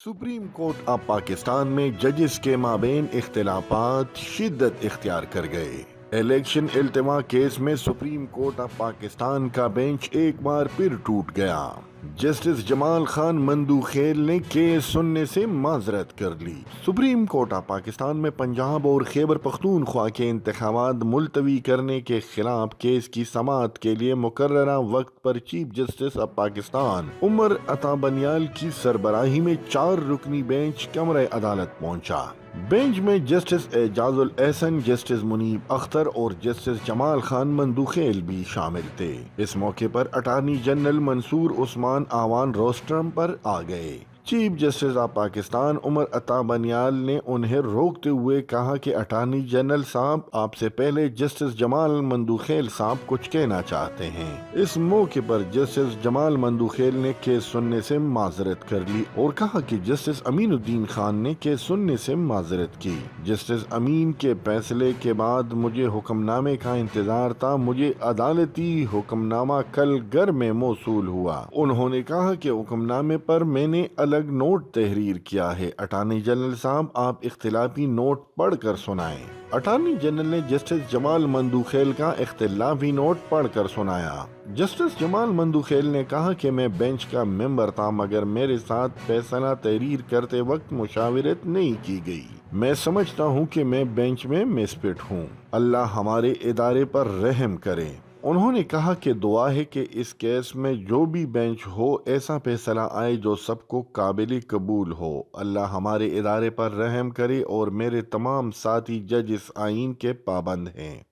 Supreme court अब पाकिस्तान में जजेस के माबेन इख्तिलाफात शिद्दत इख्तियार कर गए। इलेक्शन इल्तिमा केस में सुप्रीम कोर्ट ऑफ पाकिस्तान का बेंच एक बार फिर टूट गया। जस्टिस जमाल खान मंदूखेल ने केस सुनने से माजरत कर ली। सुप्रीम कोर्ट ऑफ पाकिस्तान में पंजाब और खैबर पख्तूनख्वा के इंतखाबात मुलतवी करने के खिलाफ केस की समाअत के लिए मुकर्ररा वक्त पर chief justice of Pakistan Umar Ata Bandial की सरबराही में 4 रुकनी बेंच कमरे अदालत पहुंचा। बेंच में जस्टिस एजाजुल एहसन, जस्टिस मुनीब अख्तर और जस्टिस जमाल खान मंदूखेल भी शामिल थे। इस मौके पर attorney general Mansoor Usman Awan rostrum पर आ गए। Chief justice of Pakistan Umar Ata Bandial ने उन्हें रोकते हुए कहा कि अटार्नी जनरल साहब, आपसे पहले जस्टिस जमाल मंदूखेल साहब कुछ कहना चाहते हैं। इस मौके पर जस्टिस जमाल मंदूखेल ने केस सुनने से माजरत कर ली और कहा कि जस्टिस अमीनुद्दीन खान ने केस सुनने से माजरत की। जस्टिस अमीन के फैसले के बाद मुझे हुक्मनामे का इंतजार था। मुझे अदालती हुक्मनामा कल घर में मौसूल हुआ। उन्होंने कहा कि हुक्मनामे पर मैंने अलग नोट तहरीर किया है। अटार्नी जनरल साहब, आप इख्तिलाफी नोट पढ़कर सुनाएं। अटार्नी जनरल ने जस्टिस जमाल मंदूखेल का इख्तिलाफी नोट पढ़कर सुनाया। जस्टिस जमाल मंदूखेल ने कहा कि मैं बेंच का मेंबर था, मगर मेरे साथ फैसला तहरीर करते वक्त मुशावरत नहीं की गई। मैं समझता हूँ कि मैं बेंच में मिसफिट हूँ। अल्लाह हमारे इदारे पर रहम करे। उन्होंने कहा कि दुआ है कि इस केस में जो भी बेंच हो ऐसा फैसला आए जो सबको काबिल कबूल हो। अल्लाह हमारे इदारे पर रहम करे और मेरे तमाम साथी जज इस आइन के पाबंद हैं।